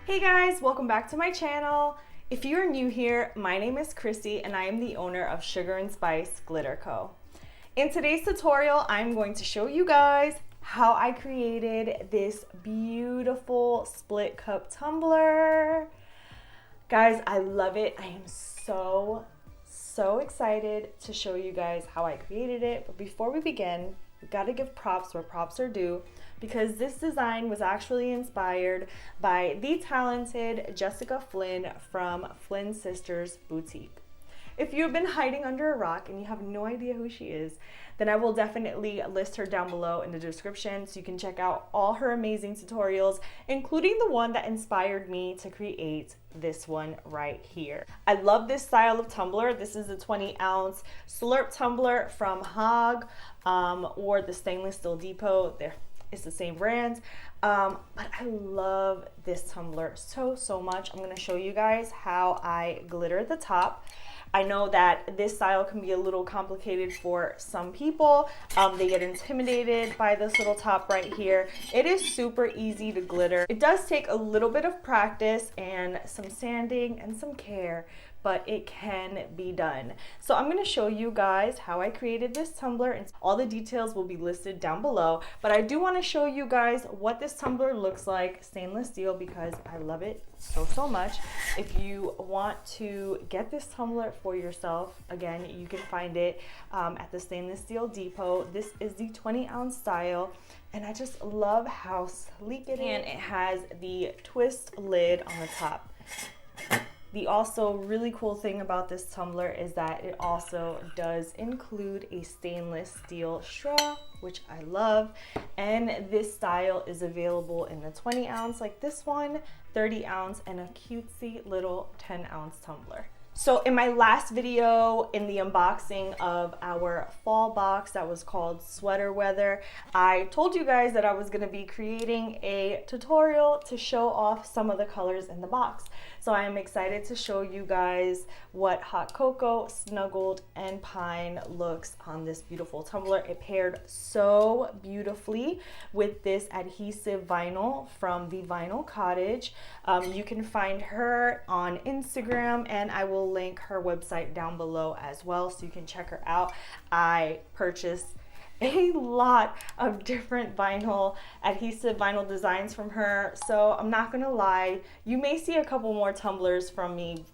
Hey guys, welcome back to my channel. If you are new here, my name is Chrissy and I am the owner of Sugar and Spice Glitter Co. In today's tutorial, I'm going to show you guys how I created this beautiful split cup tumbler. Guys, I love it. I am so excited to show you guys how I created it. But before we begin, we gotta give props where props are due, because this design was actually inspired by the talented Jessica Flynn from Flynn Sisters Boutique. If you've been hiding under a rock and you have no idea who she is, then I will definitely list her down below in the description so you can check out all her amazing tutorials, including the one that inspired me to create this one right here. I love this style of tumbler. This is a 20-ounce Slurp tumbler from Hog or the Stainless Steel Depot. It's the same brand, but I love this tumbler so much. I'm going to show you guys how I glitter the top. I know that this style can be a little complicated for some people. They get intimidated by this little top right here. It is super easy to glitter. It does take a little bit of practice and some sanding and some care, but it can be done. So I'm going to show you guys how I created this tumbler, and all the details will be listed down below. But I do want to show you guys what this tumbler looks like, stainless steel, because I love it so much. If you want to get this tumbler for yourself, again, you can find it at the Stainless Steel Depot. This is the 20-ounce style, and I just love how sleek it is. And it has the twist lid on the top. The also really cool thing about this tumbler is that it also does include a stainless steel straw, which I love. And this style is available in the 20-ounce like this one, 30-ounce, and a cutesy little 10-ounce tumbler. So in my last video, in the unboxing of our fall box that was called Sweater Weather, I told you guys that I was going to be creating a tutorial to show off some of the colors in the box. So I am excited to show you guys what Hot Cocoa, Snuggled, and Pine looks on this beautiful tumbler. It paired so beautifully with this adhesive vinyl from the Vinyl Cottage. You can find her on Instagram, and I will link her website down below as well so you can check her out. I purchased a lot of different adhesive vinyl designs from her, so I'm not gonna lie, you may see a couple more tumblers from me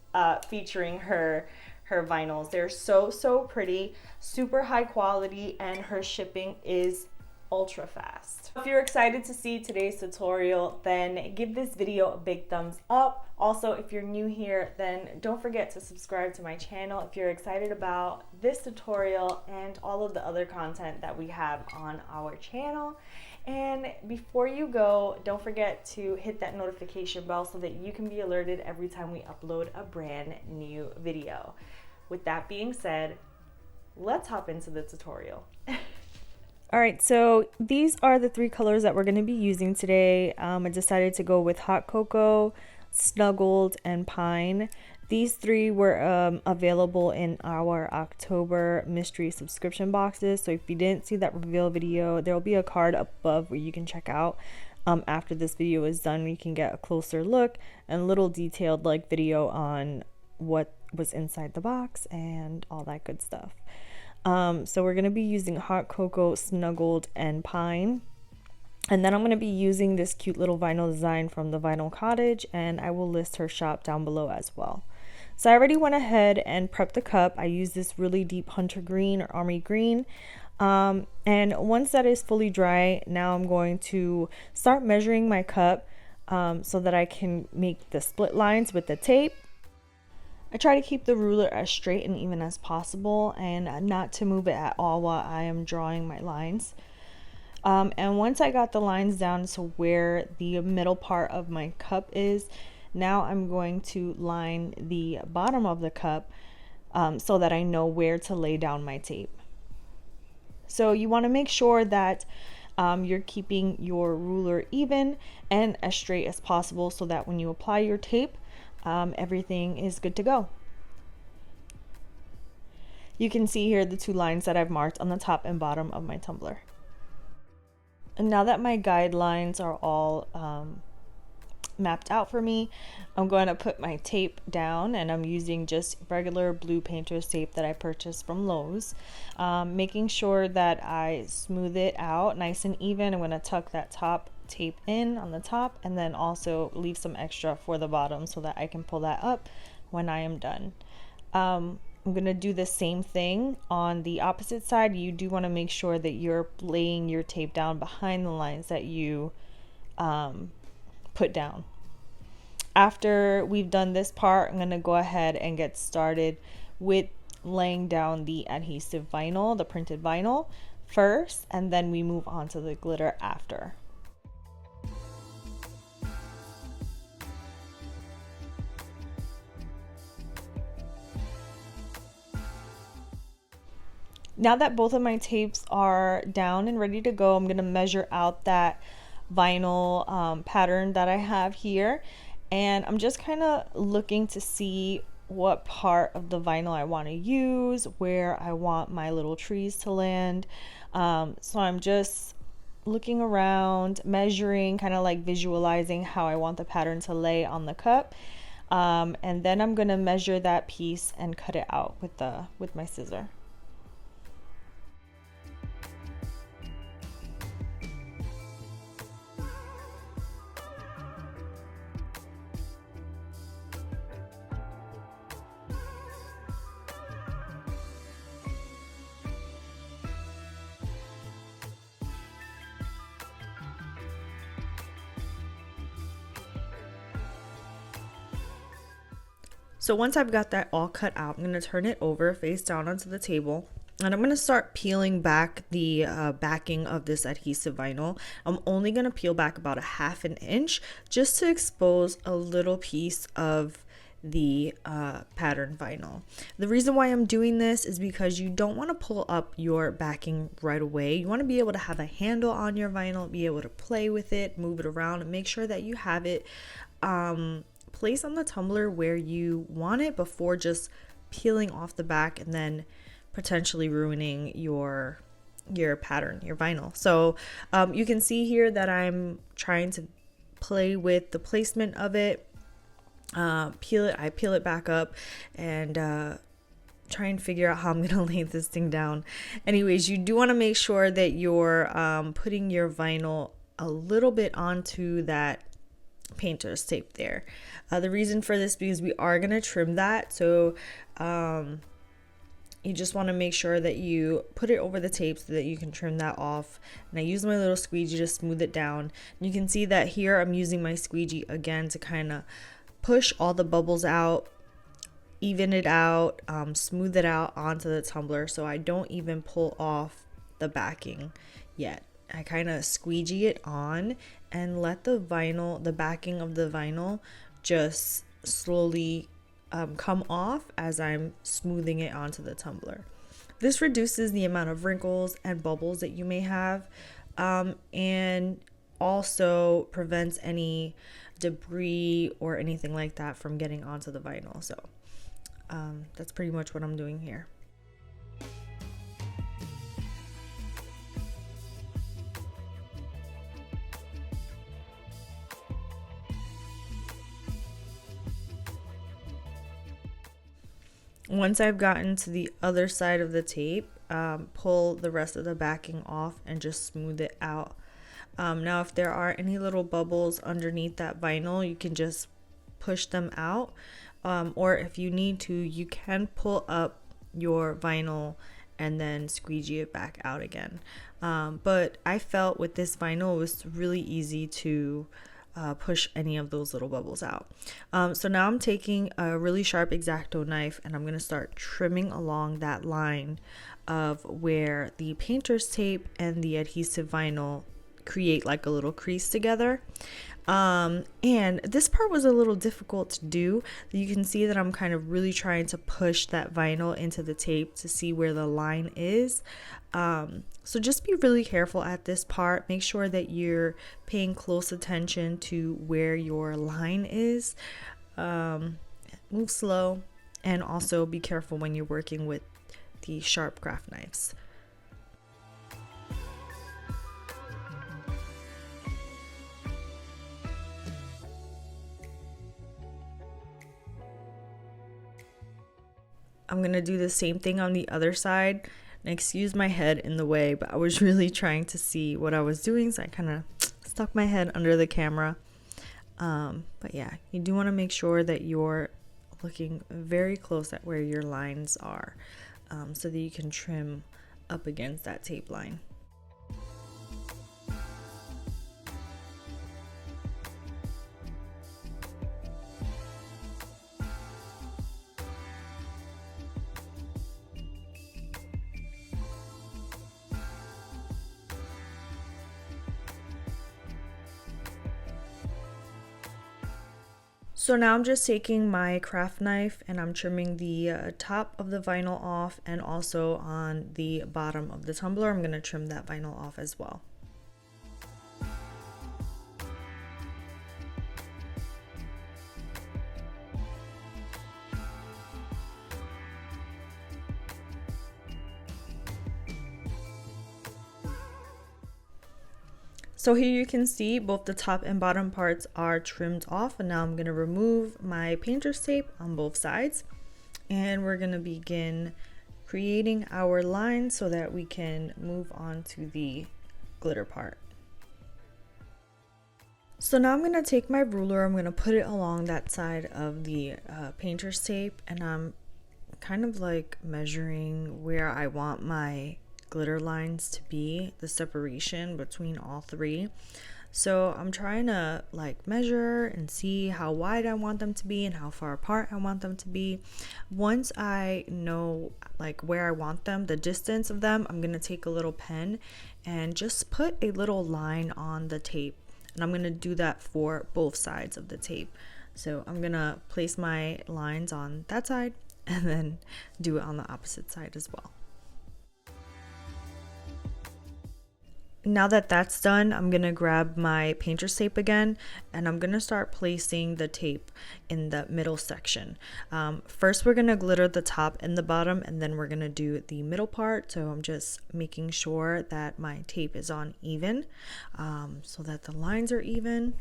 featuring her vinyls. They're so pretty, super high quality, and her shipping is ultra fast. If you're excited to see today's tutorial, then give this video a big thumbs up. Also, if you're new here, then don't forget to subscribe to my channel if you're excited about this tutorial and all of the other content that we have on our channel. And before you go, don't forget to hit that notification bell so that you can be alerted every time we upload a brand new video. With that being said, let's hop into the tutorial. Alright, so these are the three colors that we're going to be using today. I decided to go with Hot Cocoa, Snuggled, and Pine. These three were available in our October mystery subscription boxes. So if you didn't see that reveal video, there will be a card above where you can check out after this video is done. You can get a closer look and a little detailed video on what was inside the box and all that good stuff. So we're going to be using Hot Cocoa, Snuggled, and Pine. And then I'm going to be using this cute little vinyl design from the Vinyl Cottage, and I will list her shop down below as well. So I already went ahead and prepped the cup. I used this really deep hunter green or army green. And once that is fully dry, now I'm going to start measuring my cup so that I can make the split lines with the tape. I try to keep the ruler as straight and even as possible and not to move it at all while I am drawing my lines. And once I got the lines down to where the middle part of my cup is, now I'm going to line the bottom of the cup so that I know where to lay down my tape. So you want to make sure that you're keeping your ruler even and as straight as possible so that when you apply your tape, everything is good to go. You can see here the two lines that I've marked on the top and bottom of my tumbler. And now that my guidelines are all mapped out for me. I'm going to put my tape down, and I'm using just regular blue painter's tape that I purchased from Lowe's. Making sure that I smooth it out nice and even. I'm going to tuck that top tape in on the top, and then also leave some extra for the bottom so that I can pull that up when I am done. I'm going to do the same thing on the opposite side. You do want to make sure that you're laying your tape down behind the lines that you put down. After we've done this part, I'm going to go ahead and get started with laying down the adhesive vinyl, the printed vinyl first, and then we move on to the glitter after. Now that both of my tapes are down and ready to go, I'm going to measure out that vinyl pattern that I have here, and I'm just kind of looking to see what part of the vinyl I want to use, where I want my little trees to land. So I'm just looking around, measuring, kind of like visualizing how I want the pattern to lay on the cup, and then I'm going to measure that piece and cut it out with my scissor. So once I've got that all cut out, I'm going to turn it over face down onto the table, and I'm going to start peeling back the backing of this adhesive vinyl. I'm only going to peel back about a ½ inch just to expose a little piece of the pattern vinyl. The reason why I'm doing this is because you don't want to pull up your backing right away. You want to be able to have a handle on your vinyl, be able to play with it, move it around, and make sure that you have it place on the tumbler where you want it before just peeling off the back and then potentially ruining your pattern, your vinyl. So you can see here that I'm trying to play with the placement of it. I peel it back up and try and figure out how I'm gonna lay this thing down. Anyways, you do want to make sure that you're putting your vinyl a little bit onto that painter's tape there. The reason for this, because we are going to trim that, so you just want to make sure that you put it over the tape so that you can trim that off. And I use my little squeegee to smooth it down. And you can see that here I'm using my squeegee again to kind of push all the bubbles out, even it out, smooth it out onto the tumbler, so I don't even pull off the backing yet. I kind of squeegee it on and let the backing of the vinyl just slowly come off as I'm smoothing it onto the tumbler. This reduces the amount of wrinkles and bubbles that you may have, and also prevents any debris or anything like that from getting onto the vinyl. So that's pretty much what I'm doing here. Once I've gotten to the other side of the tape, pull the rest of the backing off and just smooth it out. Now, if there are any little bubbles underneath that vinyl, you can just push them out. Or if you need to, you can pull up your vinyl and then squeegee it back out again. But I felt with this vinyl, it was really easy to push any of those little bubbles out. So now I'm taking a really sharp X-Acto knife and I'm going to start trimming along that line of where the painter's tape and the adhesive vinyl create like a little crease together. And this part was a little difficult to do. You can see that I'm kind of really trying to push that vinyl into the tape to see where the line is. So just be really careful at this part. Make sure that you're paying close attention to where your line is. Move slow, and also be careful when you're working with the sharp craft knives. I'm gonna do the same thing on the other side. And excuse my head in the way, but I was really trying to see what I was doing, so I kind of stuck my head under the camera. But yeah, you do want to make sure that you're looking very close at where your lines are, so that you can trim up against that tape line. So now I'm just taking my craft knife and I'm trimming the top of the vinyl off, and also on the bottom of the tumbler I'm going to trim that vinyl off as well. So here you can see both the top and bottom parts are trimmed off, and now I'm going to remove my painter's tape on both sides, and we're going to begin creating our lines so that we can move on to the glitter part. So now I'm going to take my ruler, I'm going to put it along that side of the painter's tape, and I'm kind of like measuring where I want my glitter lines to be, the separation between all three. So I'm trying to like measure and see how wide I want them to be and how far apart I want them to be. Once I know like where I want them, the distance of them, I'm going to take a little pen and just put a little line on the tape, and I'm going to do that for both sides of the tape. So I'm going to place my lines on that side and then do it on the opposite side as well. Now that that's done, I'm going to grab my painter's tape again, and I'm going to start placing the tape in the middle section. First we're going to glitter the top and the bottom, and then we're going to do the middle part. So I'm just making sure that my tape is on even, so that the lines are even.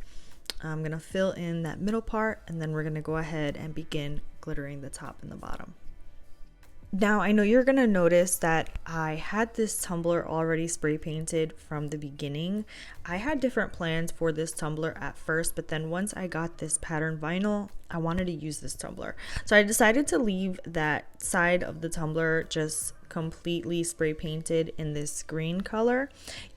I'm going to fill in that middle part, and then we're going to go ahead and begin glittering the top and the bottom. Now I know you're gonna notice that I had this tumbler already spray painted from the beginning. I had different plans for this tumbler at first, but then once I got this pattern vinyl, I wanted to use this tumbler. So I decided to leave that side of the tumbler just completely spray painted in this green color,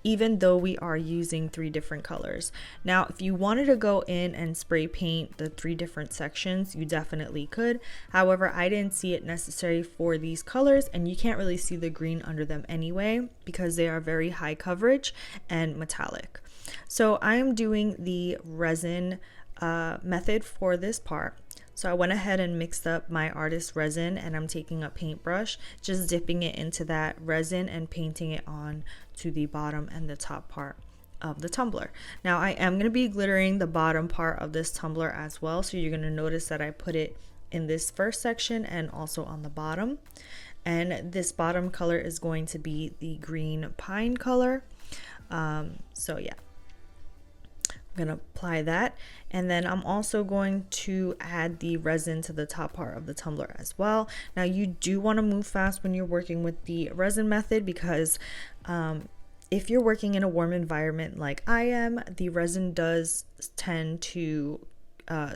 even though we are using 3 different colors. Now if you wanted to go in and spray paint the 3 different sections, you definitely could. However, I didn't see it necessary for these colors, and you can't really see the green under them anyway because they are very high coverage and metallic. So I am doing the resin method for this part. So I went ahead and mixed up my artist resin, and I'm taking a paintbrush, just dipping it into that resin and painting it on to the bottom and the top part of the tumbler. Now I am going to be glittering the bottom part of this tumbler as well, so you're going to notice that I put it in this first section and also on the bottom. And this bottom color is going to be the green pine color. So yeah, I'm going to apply that, and then I'm also going to add the resin to the top part of the tumbler as well. Now you do want to move fast when you're working with the resin method, because if you're working in a warm environment like I am, the resin does tend to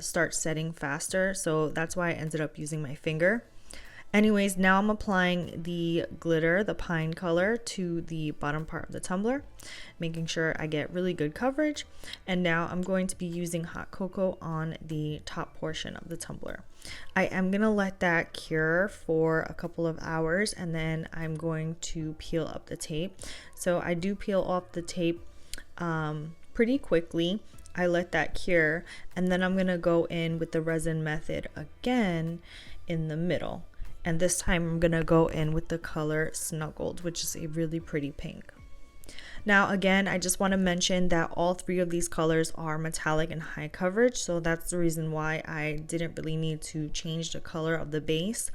start setting faster, so that's why I ended up using my finger. Anyways, now I'm applying the glitter, the pine color, to the bottom part of the tumbler, making sure I get really good coverage. And now I'm going to be using hot cocoa on the top portion of the tumbler. I am going to let that cure for a couple of hours, and then I'm going to peel up the tape. So I do peel off the tape pretty quickly. I let that cure, and then I'm going to go in with the resin method again in the middle. And this time I'm going to go in with the color Snuggled, which is a really pretty pink. Now again, I just want to mention that all 3 of these colors are metallic and high coverage, so that's the reason why I didn't really need to change the color of the base.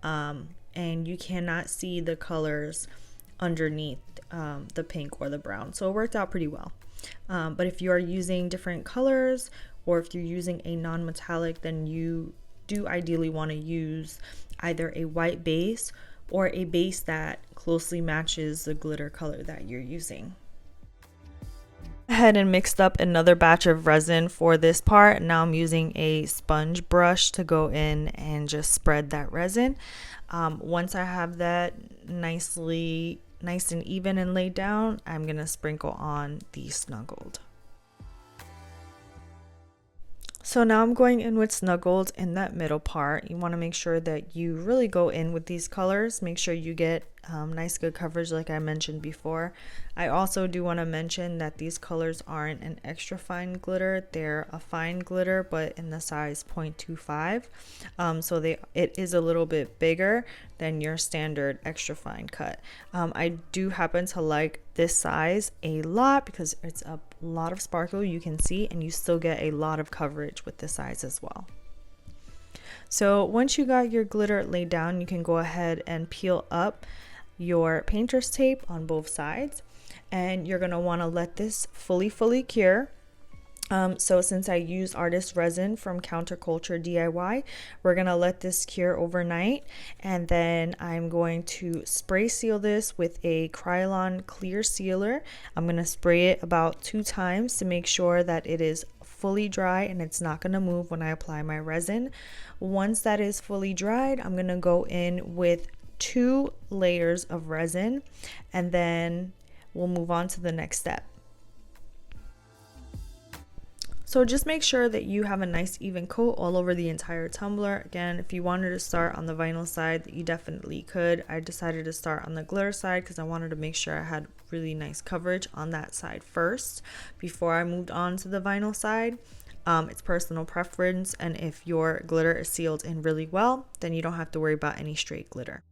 And you cannot see the colors underneath the pink or the brown, so it worked out pretty well. But if you are using different colors, or if you're using a non-metallic, then you do ideally want to use either a white base or a base that closely matches the glitter color that you're using. Ahead and mixed up another batch of resin for this part. Now I'm using a sponge brush to go in and just spread that resin. Once I have that nice and even and laid down, I'm gonna sprinkle on the Snuggled. So now I'm going in with Snuggled in that middle part. You want to make sure that you really go in with these colors. Make sure you get nice good coverage like I mentioned before. I also do want to mention that these colors aren't an extra fine glitter. They're a fine glitter, but in the size 0.25. So it is a little bit bigger than your standard extra fine cut. I do happen to like this size a lot because it's a lot of sparkle you can see, and you still get a lot of coverage with this size as well. So once you got your glitter laid down, you can go ahead and peel up your painter's tape on both sides, and you're going to want to let this fully cure. So since I use artist resin from Counterculture DIY, we're going to let this cure overnight, and then I'm going to spray seal this with a Krylon clear sealer. I'm going to spray it about 2 times to make sure that it is fully dry and it's not going to move when I apply my resin. Once that is fully dried, I'm going to go in with 2 layers of resin, and then we'll move on to the next step. So just make sure that you have a nice even coat all over the entire tumbler. Again, if you wanted to start on the vinyl side, you definitely could. I decided to start on the glitter side because I wanted to make sure I had really nice coverage on that side first before I moved on to the vinyl side. It's personal preference, and if your glitter is sealed in really well, then you don't have to worry about any straight glitter.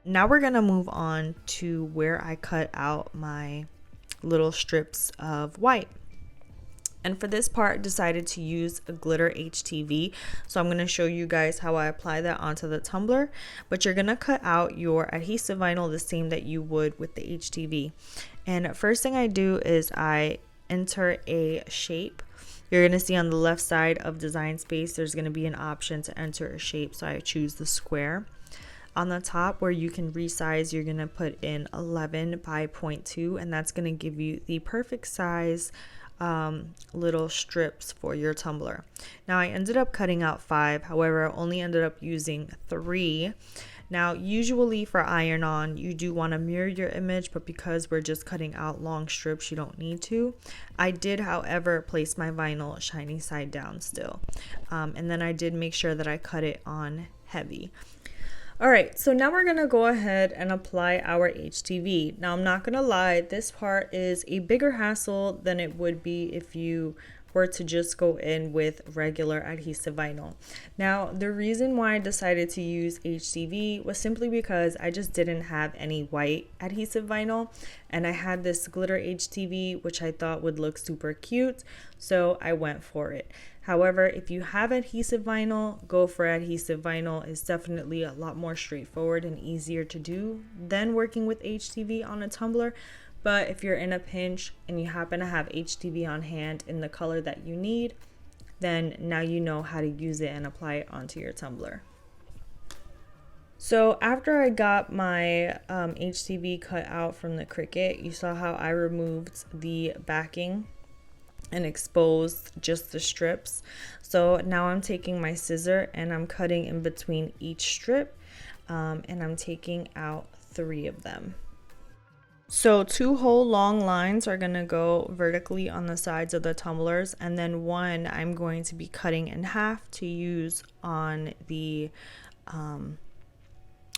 Now we're gonna move on to where I cut out my little strips of white. And for this part, I decided to use a glitter HTV. So I'm gonna show you guys how I apply that onto the tumbler, but you're gonna cut out your adhesive vinyl the same that you would with the HTV. And first thing I do is I enter a shape. You're gonna see on the left side of Design Space, there's gonna be an option to enter a shape. So I choose the square. On the top where you can resize, you're gonna put in 11 by 0.2, and that's gonna give you the perfect size little strips for your tumbler. Now I ended up cutting out 5, however I only ended up using 3. Now usually for iron on you do want to mirror your image, but because we're just cutting out long strips you don't need to. I did however place my vinyl shiny side down still, and then I did make sure that I cut it on heavy. Alright, so now we're going to go ahead and apply our HTV. Now I'm not going to lie, this part is a bigger hassle than it would be if you were to just go in with regular adhesive vinyl. Now the reason why I decided to use HTV was simply because I just didn't have any white adhesive vinyl, and I had this glitter HTV which I thought would look super cute, so I went for it. However, if you have adhesive vinyl, go for adhesive vinyl. It's definitely a lot more straightforward and easier to do than working with HTV on a tumbler. But if you're in a pinch and you happen to have HTV on hand in the color that you need, then now you know how to use it and apply it onto your tumbler. So after I got my HTV cut out from the Cricut, you saw how I removed the backing and exposed just the strips. So now I'm taking my scissor and I'm cutting in between each strip, and I'm taking out 3 of them. So 2 whole long lines are going to go vertically on the sides of the tumblers, and then 1 I'm going to be cutting in half to use on the on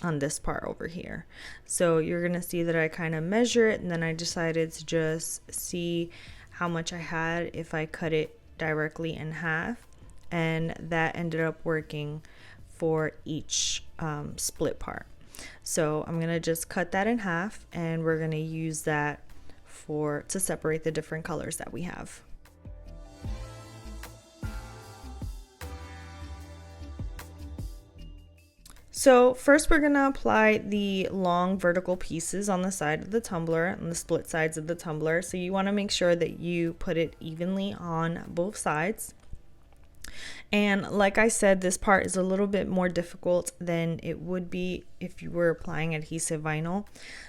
this part over here. So you're going to see that I kind of measure it, and then I decided to just see how much I had if I cut it directly in half, and that ended up working for each split part. So I'm gonna just cut that in half, and we're gonna use that to separate the different colors that we have. So first we're going to apply the long vertical pieces on the side of the tumbler, on the split sides of the tumbler. So you want to make sure that you put it evenly on both sides. And like I said, this part is a little bit more difficult than it would be if you were applying adhesive vinyl.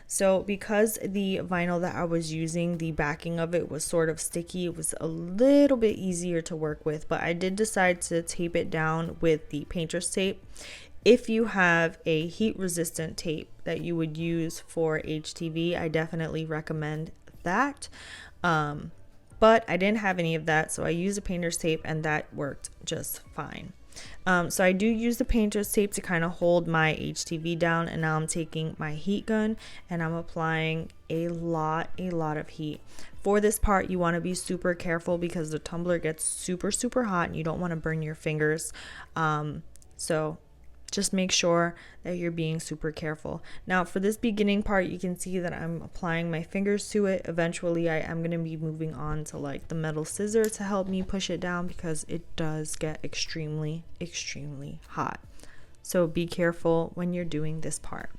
So because the vinyl that I was using, the backing of it was sort of sticky, it was a little bit easier to work with, but I did decide to tape it down with the painter's tape. If you have a heat resistant tape that you would use for HTV, I definitely recommend that. But I didn't have any of that, so I used a painter's tape and that worked just fine. So I do use the painter's tape to kind of hold my HTV down, and now I'm taking my heat gun and I'm applying a lot of heat. For this part, you want to be super careful because the tumbler gets super hot and you don't want to burn your fingers. So just make sure that you're being super careful. Now for this beginning part, you can see that I'm applying my fingers to it. Eventually I am going to be moving on to like the metal scissor to help me push it down because it does get extremely hot. So be careful when you're doing this part.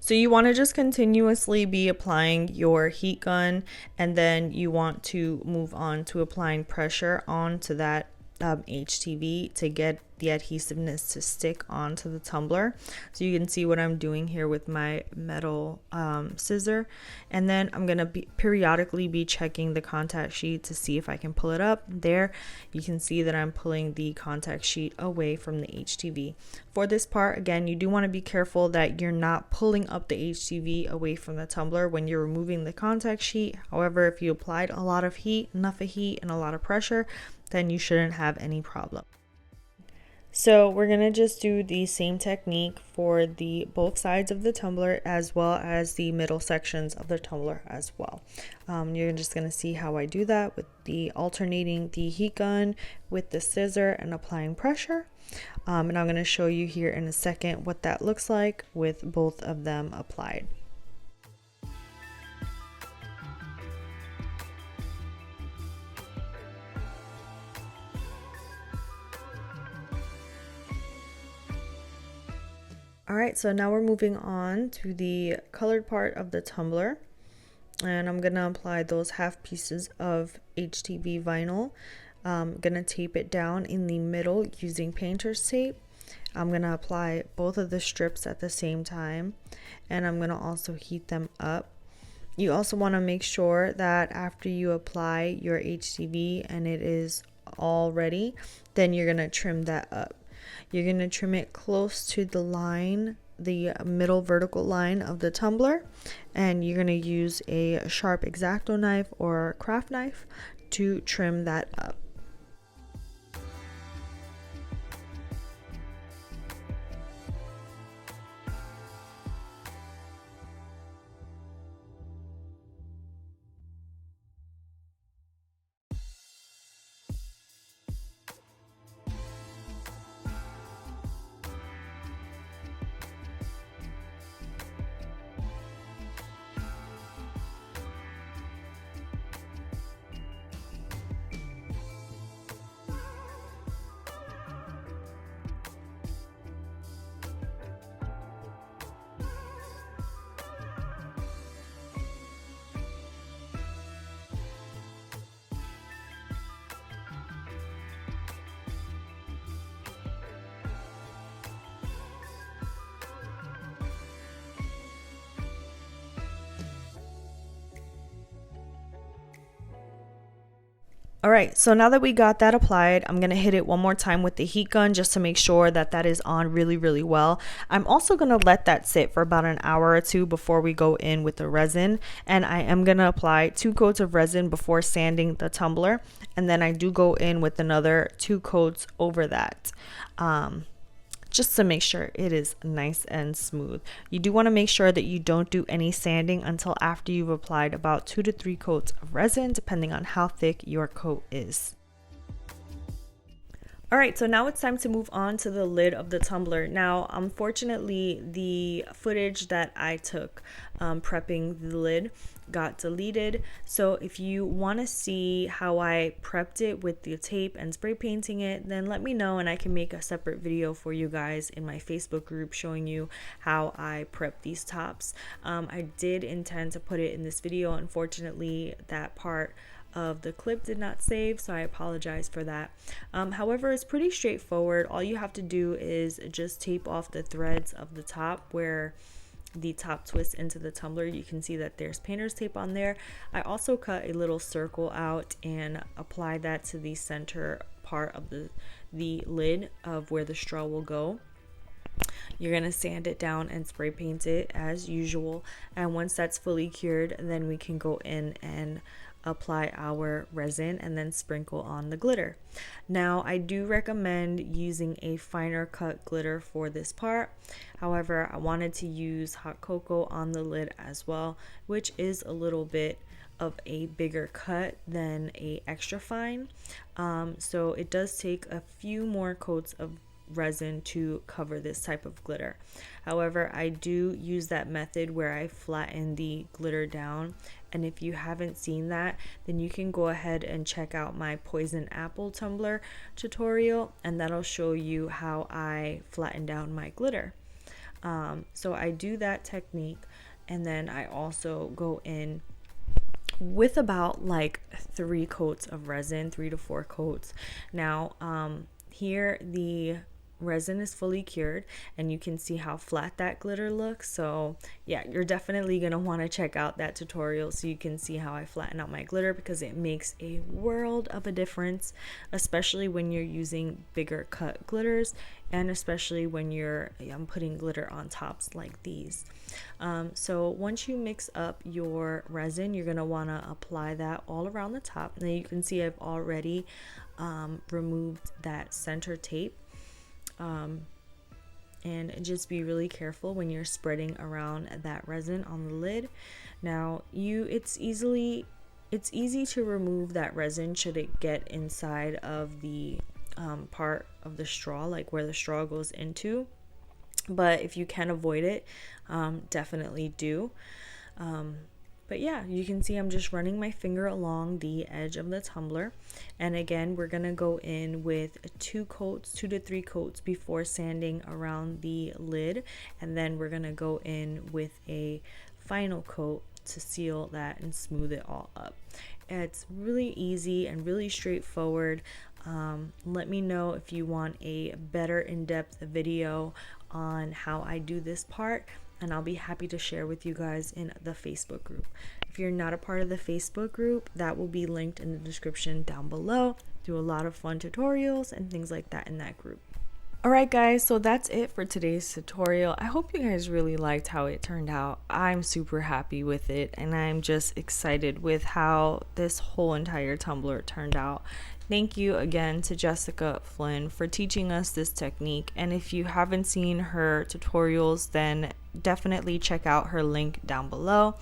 So you want to just continuously be applying your heat gun, and then you want to move on to applying pressure onto that HTV to get the adhesiveness to stick onto the tumbler. So you can see what I'm doing here with my metal scissor, and then I'm gonna periodically be checking the contact sheet to see if I can pull it up. There you can see that I'm pulling the contact sheet away from the HTV. For this part, again, you do want to be careful that you're not pulling up the HTV away from the tumbler when you're removing the contact sheet. However, if you applied a lot of heat, enough of heat and a lot of pressure, then you shouldn't have any problem. So we're gonna just do the same technique for the both sides of the tumbler as well as the middle sections of the tumbler as well. You're just gonna see how I do that with the alternating the heat gun with the scissor and applying pressure. And I'm gonna show you here in a second what that looks like with both of them applied. Alright, so now we're moving on to the colored part of the tumbler, and I'm gonna apply those half pieces of HTV vinyl. I'm gonna tape it down in the middle using painter's tape. I'm gonna apply both of the strips at the same time, and I'm gonna also heat them up. You also want to make sure that after you apply your HTV and it is all ready, then you're gonna trim that up. You're going to trim it close to the line, the middle vertical line of the tumbler, and you're going to use a sharp X-Acto knife or craft knife to trim that up. Alright, so now that we got that applied, I'm going to hit it one more time with the heat gun just to make sure that that is on really well. I'm also going to let that sit for about an hour or two before we go in with the resin, and I am going to apply 2 coats of resin before sanding the tumbler, and then I do go in with another 2 coats over that. Just to make sure it is nice and smooth. You do want to make sure that you don't do any sanding until after you've applied about 2 to 3 coats of resin, depending on how thick your coat is. All right, so now it's time to move on to the lid of the tumbler. Now, unfortunately, the footage that I took prepping the lid got deleted. So if you want to see how I prepped it with the tape and spray painting it, then let me know and I can make a separate video for you guys in my Facebook group showing you how I prep these tops. I did intend to put it in this video. Unfortunately, that part of the clip did not save, so I apologize for that. However, it's pretty straightforward. All you have to do is just tape off the threads of the top where the top twists into the tumbler. You can see that there's painter's tape on there. I also cut a little circle out and applied that to the center part of the lid of where the straw will go. You're going to sand it down and spray paint it as usual, and once that's fully cured, then we can go in and apply our resin and then sprinkle on the glitter. Now, I do recommend using a finer cut glitter for this part. However, I wanted to use hot cocoa on the lid as well, which is a little bit of a bigger cut than a extra fine. So it does take a few more coats of resin to cover this type of glitter. However, I do use that method where I flatten the glitter down, and if you haven't seen that, then you can go ahead and check out my poison apple tumbler tutorial, and that'll show you how I flatten down my glitter. So I do that technique, and then I also go in with about like 3 coats of resin, 3 to 4 coats. Now here the resin is fully cured and you can see how flat that glitter looks. So yeah, you're definitely gonna want to check out that tutorial so you can see how I flatten out my glitter, because it makes a world of a difference, especially when you're using bigger cut glitters, and especially when I'm putting glitter on tops like these. So once you mix up your resin, you're gonna want to apply that all around the top. Now you can see I've already removed that center tape. And just be really careful when you're spreading around that resin on the lid. Now it's easy to remove that resin should it get inside of the part of the straw, like where the straw goes into, but if you can avoid it, definitely do. But yeah, you can see I'm just running my finger along the edge of the tumbler. And again, we're going to go in with 2 to 3 coats before sanding around the lid. And then we're going to go in with a final coat to seal that and smooth it all up. It's really easy and really straightforward. Let me know if you want a better in-depth video on how I do this part, and I'll be happy to share with you guys in the Facebook group. If you're not a part of the Facebook group, that will be linked in the description down below. Do a lot of fun tutorials and things like that in that group. Alright guys, so that's it for today's tutorial. I hope you guys really liked how it turned out. I'm super happy with it, and I'm just excited with how this whole entire tumbler turned out. Thank you again to Jessica Flynn for teaching us this technique, and if you haven't seen her tutorials, then definitely check out her link down below.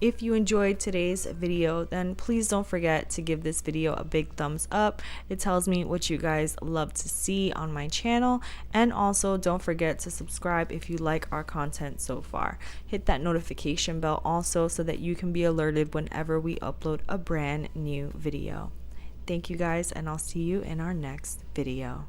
If you enjoyed today's video, then please don't forget to give this video a big thumbs up. It tells me what you guys love to see on my channel, and also don't forget to subscribe if you like our content so far. Hit that notification bell also so that you can be alerted whenever we upload a brand new video. Thank you guys, and I'll see you in our next video.